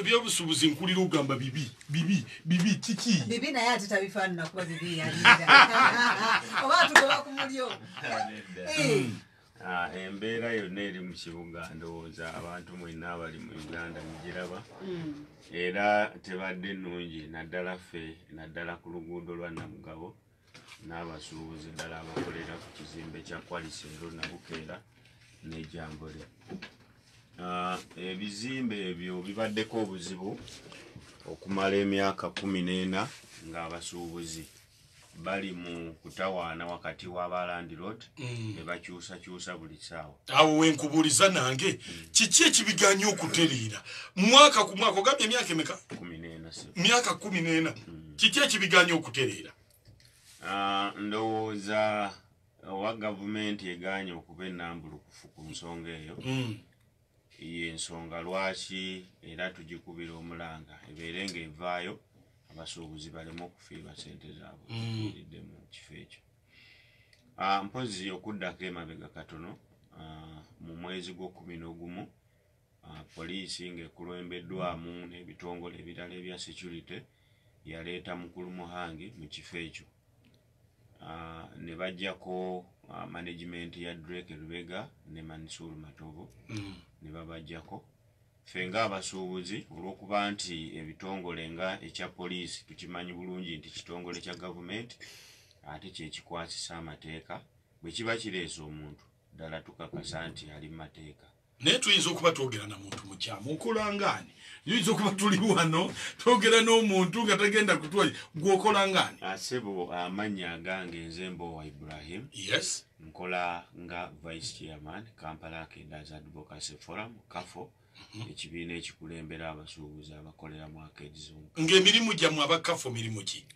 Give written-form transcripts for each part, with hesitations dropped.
Byobusubuzi nkulira ogamba bibi kiki bibi naye ate tabifaanana kuba bibi yalinda oba tugoba ku mulyo embeera yonna eri mu kibuga ndowooza abantu mwenna abali mu Uganda mugiraba era tebadde nnungi naddala ffe naddala ku luguudo lwa Namugabo n'abasuubuzi ddala abakolera ku kizimbe kya Kwalisero Nabukeera ne Jambole. Ebizimbe ebyo bibaddeko obuzibu okumala emyaka 14 ng'abasuubuzi bali mu kutawaana wakati w'aba landlord ne bakyusakyusa buli ssaawa. Awo wenkubuuliza nange kiki ekibiganya okutereera mwaka ku mwaka ogambye emyaka emeka 14 myaka 14 kiki ekibiganya okutereera? Ndowooza owa gavumenti eganye okuba ennambulukufu ku nsonga eyo y'ensonga lwaki era tugikubira omulanga ebeere ng'evaayo abasuubuzi baleme okufiirwa ssente zaabwe ziridde mu kifo ekyo. Mpozi okuddako emabega katono mu mwezi gw'Okuminoogumu poliisi ng'ekulembeddwamu n'ebitongole ebirala ebya security yaleeta mukulu Muhangi mu kifo ekyo ne bajjako management ya Drake Lubega ne Mansur Matovu ne babajjako ffe ng'abasuubuzi olw'okuba nti ebitongole nga ekya poliisi tukimanyi bulungi nti kitongole kya gavumenti ate kyekikwasisa amateeka bwe kiba kireese omuntu ddala tukakasa nti ali mu mateeka. Naye tuyinza okuba twogera na muntu mukyamu okolangaani tuyinza okuba tuli wano twogera n'omuntu nga tagenda kutwali gw'okolangaani. Sebo amannya agange nze Mbowa Ibrahim. Yes. Nkola nga vice chairman Kampala Arcades Advocacy Forum KAFO ekibiina ekikulembera abasuubuzi abakolera mu Arcades. Ng'emirimu gyammwe aba KAFO mirimu ki?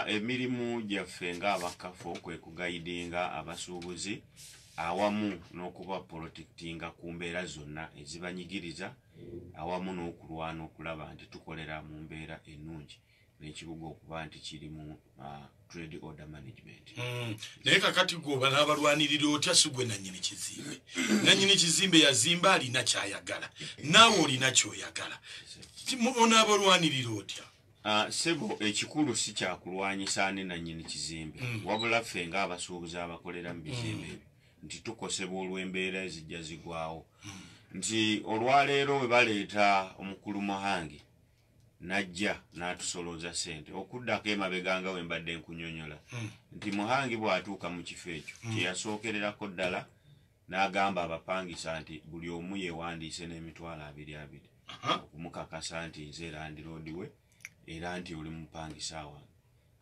Emirimu gyaffe ng'aba KAFO kwe kugayidinga abasuubuzi awamu n'okuba protectinga ku mbeera zonna ezibanyigiriza awamu n'okulwana okulaba nti tukolera mu mbeera ennungi n'ekibuga okuba nti kiri mu trade order management. Naye kakati gwoba n'abalwanirira otya si gwe nannyini kizimbe? Nannyini kizimbe yazimba alina kyayagala naawe olina kyoyagala onaabalwanirira otya? Sebo ekikulu si kyakulwanyisa ne nannyini kizimbe wabula ffe ng'abasuubuzi abakolera mu bizimbe ebyo nti tukosebwa olw'embeera ezijja zigwawo nti olwaleero we baleeta omukulu Muhangi najja n'atusolooza ssente okuddako emabega nga we mbadde nkunyonyola nti Muhangi bw'atuuka mu kifo ekyo kyeyasookererako ddala n'agamba abapangisa nti buli omu yeewandiise n'emitwalo 200 okumukakasa nti nze landiroodi we era nti oli mupangisa wange.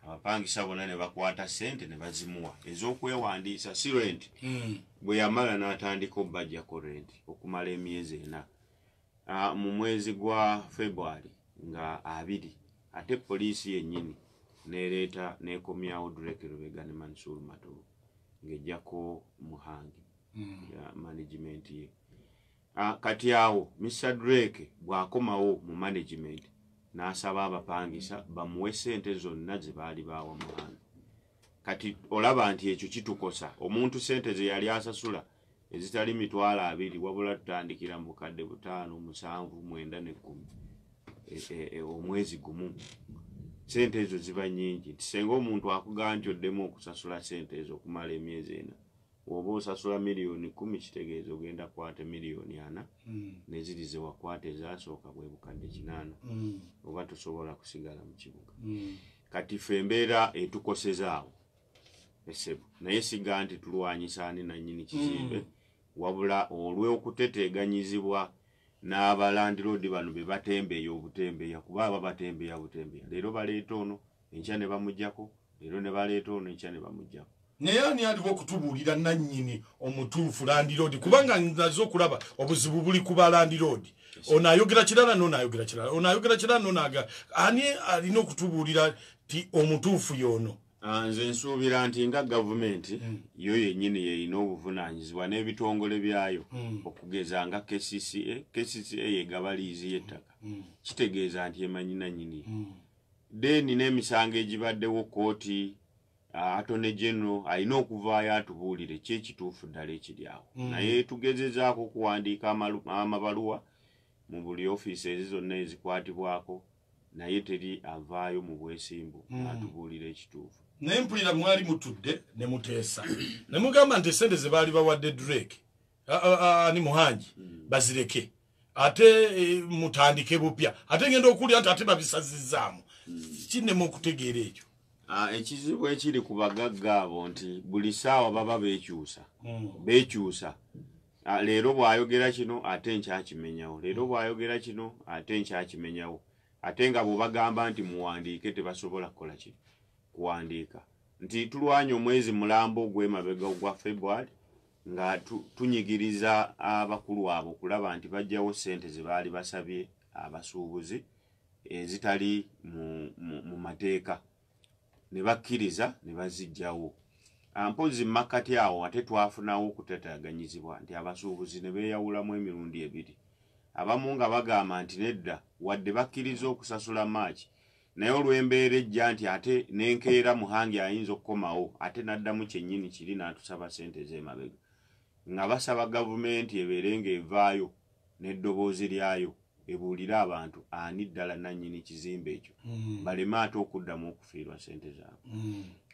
Abapangisa bonna ne bakwata ssente ne bazimuwa ez'okwewandiisa si renti bwe yamala n'atandika obbajjako renti okumala emyezi 4 mu mwezi gwa February nga 2 ate poliisi yennyini n'ereeta n'ekomyawo Drake Lubega ne Mansur Matovu ng'ejjako Muhangi ya management ye. Kati awo Mr. Drake bw'akomawo mu management n'asaba abapangisa bamuwe ssente zonna ze baali baawa Muhangi. Kati olaba nti ekyo kitukosa omuntu ssente ze yali asasula ezitali mitwalo 2 wabula tutandikira mu bukadde 5, 7, 9 ne 10 omwezi gumu. Ssente ezo ziba nnyingi nti senga omuntu akugamba nti oddemu okusasula ssente ezo okumala emyezi 4 oba osasula $10,000 kitegeeza ogenda kwata $4,000,000 neziri ze wakwata ezasooka bwe bukadde 8 oba tosobola kusigala mu kibuga. Kati ffe embeera etukosezaawo esebo naye siga nti tulwanyisa ne nannyini kizimbe wabula olw'okuteteeganyizibwa n'abalandiroodi bano be batembeeya obutembeeya kuba aba batembeeya butembeeya leero baleeta ono enkya ne bamuggyako leero ne baleeta ono enkya ne bamuggyako. Naye ani aliwo okutubuulira nannyini omutuufu landiroodi kubanga nazo okulaba obuzibu buli ku ba landiroodi ono ayogera kirala n'onaayogera kirala ono ayogera kirala n'onaaga ani alina okutubuulira ti omutuufu y'ono? Nze nsuubira nti nga gavumenti yo yennyini yeyina obuvunaanyizibwa n'ebitongole byayo okugeza nga KCCA yegaba liizi y'ettaka kitegeeza nti emanyi nannyini deni n'emisango egibaddewo kooti Attorney General alina okuvaayo atubuulire kyekituufu ddala ekiri awo naye tugezezaako okuwandiika amabaluwa mu buli ofiisi ezo zonna ezikwatibwako naye teri avaayo mu bwesimbu atubuulira ekituufu. Naye mpulira mwali mutudde ne muteesa ne mugamba nti sente ze baali bawadde Drake ni Muhangi bazireke ate mutandike bupya ate ngenda okuwulira nti ate babisazizaamu kinemu okutegeera ekyo. Ekizibu ekiri ku bagagga abo nti buli ssaawa baba beekyusa. Leero bw'ayogera kino ate nkyakimenyawo, leero bw'ayogera kino ate nkyakimenyawo, ate nga bw'obagamba nti muwandiike tebasobola kukola kino kuwandiika. Nti tulwanya omwezi mulambo ogw'emabega ogwa February nga tunyigiriza abakulu abo okulaba nti bajjawo ssente ze baali basabye abasuubuzi ezitali mu mateeka ne bakkiriza ne bazijjawo. Mpozi makati awo ate twafunawo okutataganyizibwa nti abasuubuzi ne beeyawulamu emirundi ebiri. Abamu nga bagamba nti nedda wadde bakkiriza okusasula March naye olw'embeera ejja nti ate n'enkeera Muhangi ayinza okukomawo ate n'addamu kyennyini kiri n'atusaba ssente z'emabega nga basaba gavumenti ebeere ng'evaayo n'eddoboozi lyayo ebuulire abantu ani ddala nannyini kizimbe ekyo baleme ate okuddamu okufiirwa ssente zaabwe.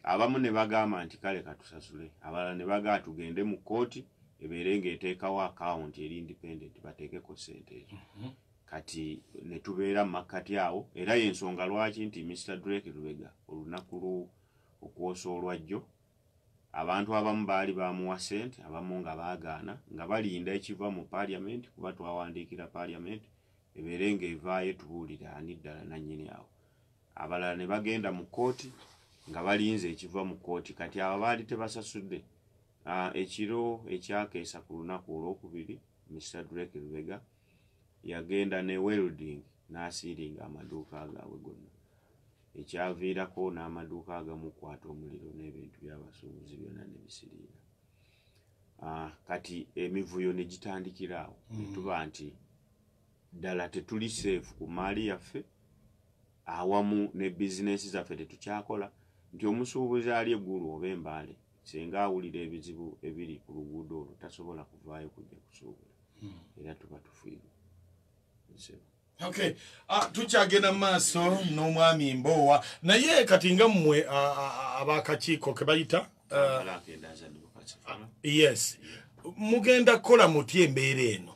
Abamu ne bagamba nti kale katusasule, abalala ne bagaa tugende mu kkooti ebeere ng'eteekawo akawunti eri independent bateekeko ssente ezo. Kati ne tubeera mu makkati awo era y'ensonga lwaki nti Mr. Drake Lubega olunaku okwosa olwajjo abantu abamu baali bamuwa ssente abamu nga baagaana nga balinda ekiva mu parliament kuba twawandiikira parliament ebeere ng'evaayo tubuulira ani ddala nannyini awo. Abalala ne bagenda mu kkooti nga balinze ekiva mu kkooti. Kati abo baali tebasasudde. Ekiro ekyakeesa ku lunaku olwokubiri Mr. Drake Lubega yagenda ne welding n'asiiringa amaduuka agaabwe gonna ekyaviirako n'amaduuka agamu kwata omuliro n'ebintu by'abasuubuzi byonna ne bisiriira. Kati emivuyo ne gitandikira awo ne tuba nti ddala tetuli seefu ku maali yaffe awamu ne bizinesi zaffe tetukyakola nti omusuubuzi ali eggulu oba embaale singa awulira ebizibu ebiri ku luguudo olwo tasobola kuvaayo kujja kusuubula era tuba tufiirwa. Okay, tukyagenda mu maaso n'omwami Mbowa naye kati nga mmwe abakakiiko ke bayita yes mugenda kukola mutya embeera eno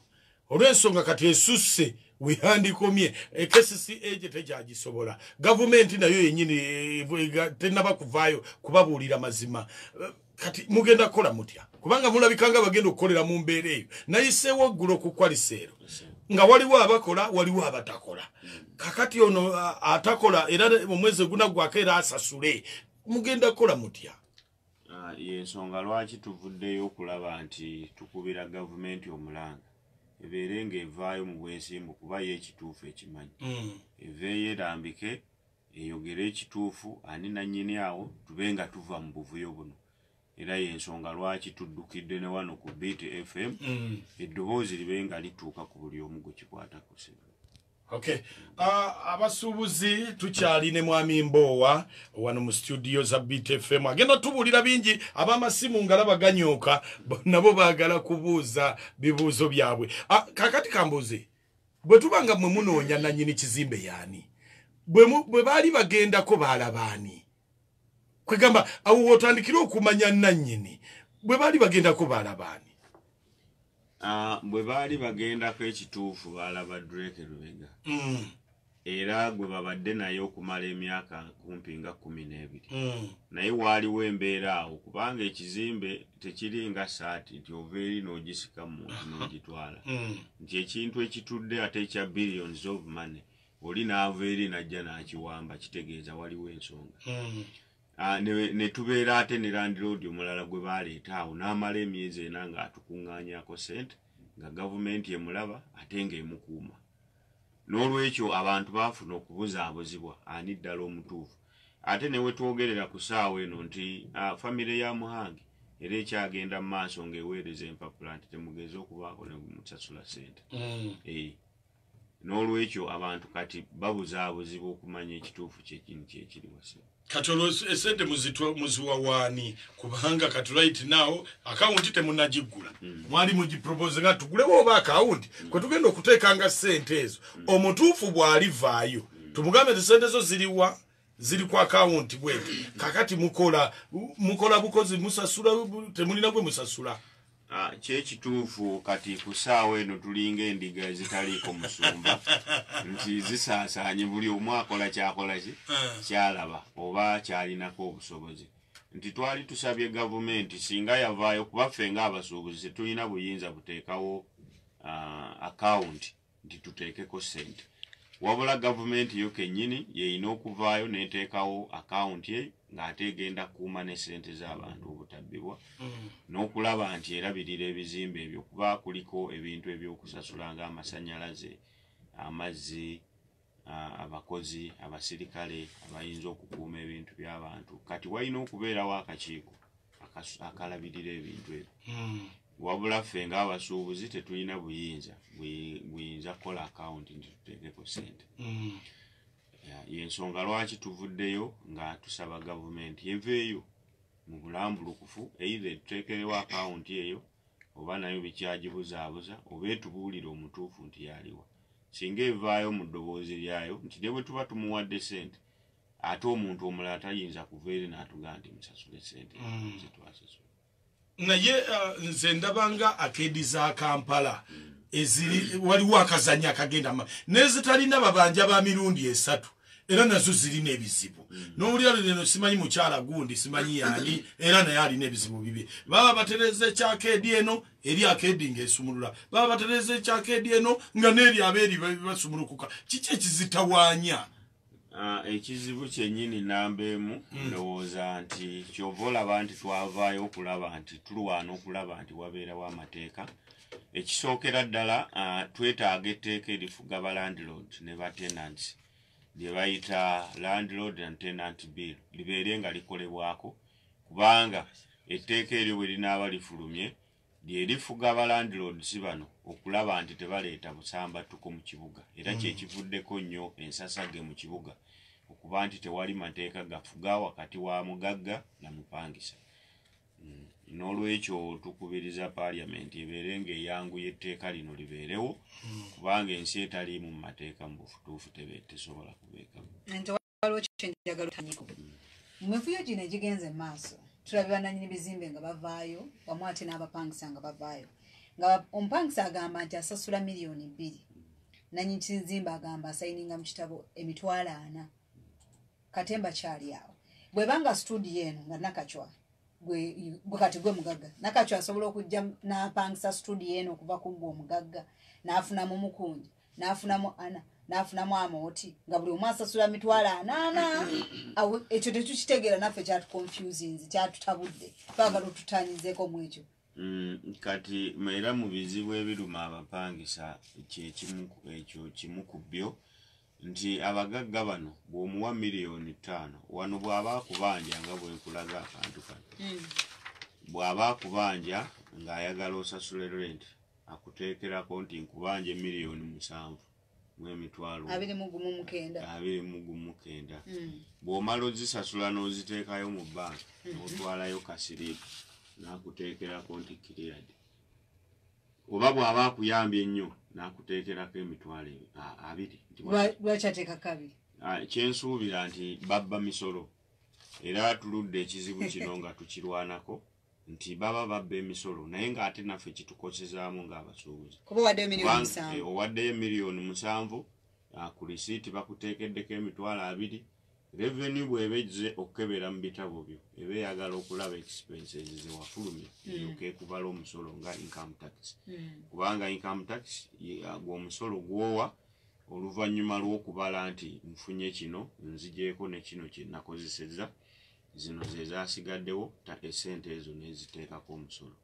olw'ensonga kati esusse wehandikomye KCCA gye tekyagisobola gavumenti nayo yennyini tenaba kuvaayo kubabuulira mazima kati mugenda kukola mutya kubanga mulabikanga bagenda okukolera mu mbeera eyo nayiseewo eggulo ku kwaliseero nga waliwo abakola waliwo abatakola kakati ono atakola era omwezi gunaggwako era asasule mugenda kukola mutya? Y'ensonga lwaki tuvuddeyo okulaba nti tukubira gavumenti omulanga ebeere ng'evaayo mu bwesimbu kuba y'ekituufu ekimanyi eveeyo erambike eyogere ekituufu ani nannyini awo tube nga tuva mu buvuyo buno. Era y'ensonga lwaki tuddukidde ne wano ku Beat FM eddoboozi libe nga lituuka ku buli omu gwe kikwatako. Okay, abasuubuzi tukyali ne mwami Mbowa wano mu studio za Beat FM agenda tubuulira bingi ab'amasimu ngalaba ganyooka nabo baagala kubuuza bibuuzo byabwe. Kakati kambuze bwe tubanga mwe munoonya nannyini kizimbe yaani bwe baali bagendako baalabaani kwegamba awo wotandikira okumanya nannyini bwe baali bagendako baalabaani? Bwe baali bagendako ekituufu baalaba Drake Lubega era gwe babadde naye okumala emyaka kumpi nga 12 naye waaliwo embeera awo kubanga ekizimbe tekiri nga saati nti ova eri n'ogisika mu muntu n'ogitwala nti ekintu ekitudde ate ekya billions of money oli n'ava eri n'ajja n'akiwamba kitegeeza waliwo ensonga. Ne tubeera ate ne landiroodi omulala gwe baaleeta awo n'amala emyezi ena ng'atukuŋŋaanyako ssente nga gavumenti emulaba ate ng'emukuuma. N'olwekyo abantu baafuna okubuzaabuzibwa ani ddala omutuufu. Ate ne we twogerera ku ssaawa eno nti famire ya Muhangi era ekyagenda mu maaso ng'eweereza empapula nti temugeze okubaako ne musasula ssente. n'olwekyo abantu kati babuzaabuzibwa okumanya ekituufu kyekini kyekiri wase kati olwo esente muziwawaani kubanga kati right now akawunti temunagiggula mwali mugipropose nga tugulewo oba akawunti kwe tugenda okuteekanga sente ezo omutuufu bw'alivaayo tumugambe ti sente zo ziriwa ziri ku akawunti bweti kakati mukola bukozi musasula temulina gwe musasula kyekituufu kati ku ssaawa eno tulinga endiga ezitaliiko musumba nti zisaasaanye buli omu akola kyakola ki kyalaba oba kyalinako obusobozi nti twali tusabye gavumenti singa yavaayo kuba ffe ng'abasuubuzi tetulina buyinza buteekawo akawunti nti tuteekeko ssente wabula gavumenti yo kennyini yeyina okuvaayo n'eteekawo akawunti ye ng'ate egenda kuuma ne ssente z'abantu obutabbibwa n'okulaba nti erabirira ebizimbe ebyo kuba kuliko ebintu ebyokusasula ng'amasannyalaze amazzi abakozi abasirikale abayinza okukuuma ebintu by'abantu kati walina okubeerawo akakiiko akalabirira ebintu ebyo wabula ffe ng'abasuubuzi tetulina buyinza kukola akawunti nti tuteekeko ssente yensonga lwaki tuvuddeyo nga tusaba gavumenti eveeyo mu bulambulukufu either tuteekerewo akawunti eyo oba nayo bikyagibuzaabuza oba etubuulire omutuufu nti yaliwa singa evaayo mu ddoboozi lyayo nti ne bwe tuba tumuwadde ssente ate omuntu omulala tayinza kuva eri n'atugaa nti musasule ssente zetwasasula naye nze ndabanga akeedi za Kampala waliwo akazanya akagenda nezitalina babanja ba mirundi esatu era nazo zirina ebizibu n'owulira lino simanyi mukyala gundi simanyi yani era naye alina ebizibu bibi baba batereza ekyakeedi eno eri akeedi ng'esumulula baba batereza ekyakeedi eno nga n'eri abeeri basumulukuka kiki ekizitawaanya ekizibu kyennyini namba emu ndowooza nti kyova olaba nti twavaayo okulaba nti tulwana okulaba nti wabeerawo amateeka ekisookera ddala twetaaga etteeka erifuga ba landlord ne ba tenants lye bayita landlord and tenant bill libeere nga likolebwako kubanga etteeka eryo bwe linaaba lifulumye lye lifuga ba landlords bano okulaba nti tebaleeta busambattuko mu kibuga era kyekivuddeko nnyo ensasage mu kibuga okuba nti tewali mateeka gafuga wakati wa mugagga na mupangisa n'olwekyo tukubiriza paliamenti ebeere ng'eyanguya etteeka lino libeerewo kubanga ensi etaliimu mu mateeka mu bufutuufu tesobola kubeekamu nti waliwo kyenjagala otanyiko mu mivuyo gino egigenze mu maaso tulabye bannannyini bizimbe nga bavaayo wamu ate n'abapangisa nga bavaayo nga omupangisa agamba nti asasula miliyoni 2 nannyini kizimbe agamba asayininga mu kitabo emitwalo 4 katemba kyali awo bwebanga studio eno nga nakacwa gwe kati gwe mugagga nakacwa asobola okujja n'apangisa studio eno okuva ku gwe omugagga n'afunamu mukunji n'afunamu ana n'afunamu amooti nga buli omu asasula mitwalo 4 awo ekyo tetukitegeera naffe kyatuconfusinzi kyatutabudde twagala otutanyizeeko mu ekyo kati era mu bizibu ebiruma abapangisa ekyo kimu ku byo nti abagagga bano bw'omuwa miliyoni 5 wano bw'aba akubanja nga bwenkulaga akantu kano bw'aba akubanja ng'ayagala osasule rent akuteekerako nti nkubanja miliyoni 7 mw'emitwalo 29 bw'omala ozisasula n'oziteekayo mu banka n'otwalayo kasiriipu n'akuteekerako nti cleared oba bw'aba akuyambye ennyo n'akuteekerako emitwalo 2 lwakyateeka kabiri kyensuubira nti babba misolo era tuludde ekizibu kino nga tukirwanako nti baba babba emisolo naye ng'ate naffe kitukosezaamu ng'abasuubuzi owaddeyo miliyoni 7 ku risiiti bakuteekeddeko emitwalo 2 revenue bw'ebejje okukebera mu bitabo byo eba eyagala okulaba expenses zewafulumye okekubala omusolo nga income tax kubanga income tax omusolo gwowa oluvannyuma lw'okubala nti nfunye kino nzigyeko ne kino kye nakozesezza zino ze zaasigaddewo esente ezo neziteekako omusolo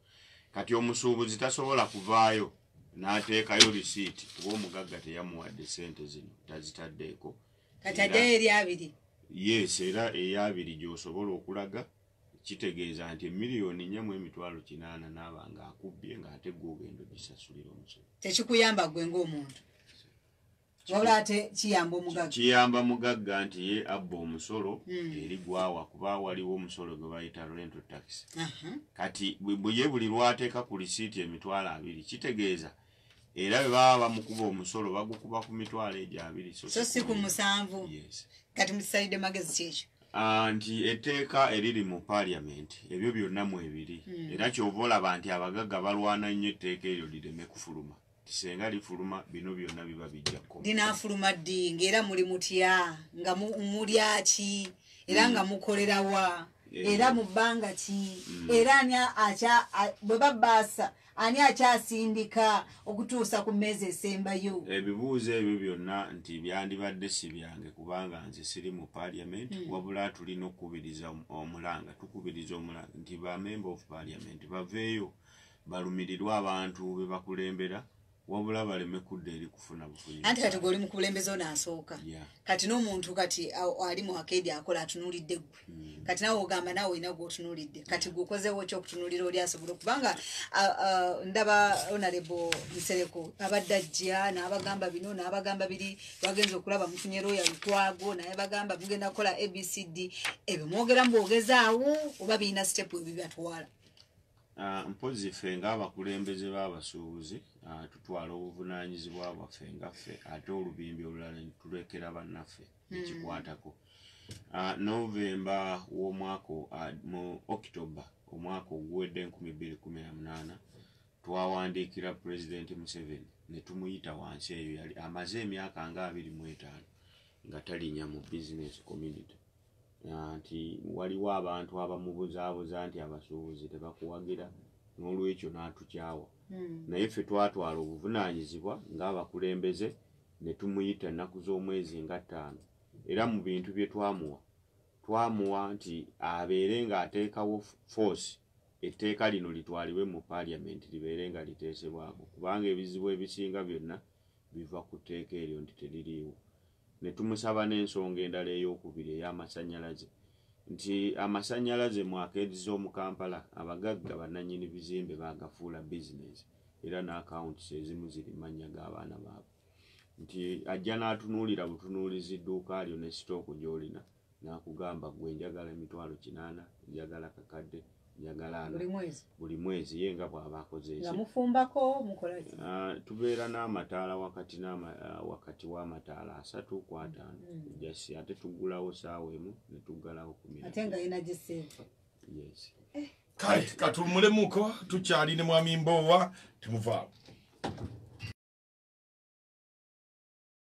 kati omusuubuzi tasobola kuvaayo n'ateekayo risiiti kuba omugagga teyamuwadde sente zino tazitaddeeko kati ajjayo eri 2 yes era eyabiri gy'osobola okulaga kitegeeza nti miliyoni 4.8 n'aba ng'akubbye ng'ate gwe ogenda ogisasulira omusolo tekikuyamba gwe ng'omuntu wabula ate kiyamba omugagga nti ye abba omusolo eri gwawa kuba waliwo omusolo gwe bayita rental tax kati bwe buli lwateeka ku lisiiti emitwalo 2 kitegeeza era bwe baba bamukuba omusolo bagukuba ku mitwalo egyo 2 so si ku 7 kati mukisalidde magezi kyekyo nti etteeka eriri mu parliament ebyo byonna mu ebiri era kyova olaba nti abagagga balwana nnyo etteeka eryo lireme kufuluma tisenga lifuluma bino byonna biba bijjako linaafuluma ddi ng'era muli mutya nga mulya ki era nga mukolera wa era mu bbanga ki era bwe babbaasa ani akyasindika okutuusa ku mmeezi esembayo ebibuuzo ebyo byonna nti byandibadde si byange kubanga nze siri mu parliament wabula tulina okukubiriza omulanga tukubiriza omulanga nti ba member of parliament baveeyo balumirirwa abantu be bakulembera wabula baleme kudda eri kufuna bufunyi anti kati goli mu kulembeza onaasooka kati n'omuntu kati ali mu akeedi akola atunuulidde gwe kati nawe ogamba nawe olina gw'otunuulidde kati gwekozeewo ky'okutunuulira oli asobola okubanga ndaba honorable Nsereko abadde ajja n'abagamba bino n'abagamba biri bagenza okulaba mufunye looya Lukwago naye bagamba mugenda kukola ABCD ebyo mwogera mbwogezaawo oba birina sitepu ebibatwala mpozi ffe ng'abakulembeze b'abasuubuzi tutwala obuvunaanyizibwa bwaffe ngaffe ate olubimbi olulala tulekera bannaffe ekikwatako Novemba w'omwaka mu October omwaka oguwedde 2018 twawandiikira President Museveni ne tumuyita wansi eyo yali amaze emyaka nga 25 nga talinnya mu business community nti waliwo abantu abamubuzaabuza nti abasuubuzi tebakuwagira n'olwekyo n'atukyawa naye ffe twatwala obuvunaanyizibwa ng'abakulembeze ne tumuyita ennaku z'omwezi nga 5 era mu bintu bye twamuwa nti abeere ng'ateekawo force etteeka lino litwalibwe mu parliament libeere nga liteesebwako kubanga ebizibu ebisinga byonna biva ku tteeka eryo nti teririiwo ne tumusaba n'ensonga endala ey'okubiri ey'amasannyalaze nti amasannyalaze mu akeedi z'omu Kampala abagagga bannannyini bizimbe baagafuula bizinesi era n'akawunti ezimu ziri mannya g'abaana baabwe nti ajja n'atunuulira butunuulizi dduuka lyo ne sitooku gy'olina n'akugamba gwe njagala emitwalo 8 njagala kakadde njagala buli mwezi ye nga bw'aba akoze nga mufumbako mukola ki tubeera n'amataala wakati w'amataala 3 ku 5 jasi ate tugulawo saawa emu ne tuggalawo ku ate nga yina giseefu yes kale katumulemuko tukyali ne mwami Mbowa timuvaawo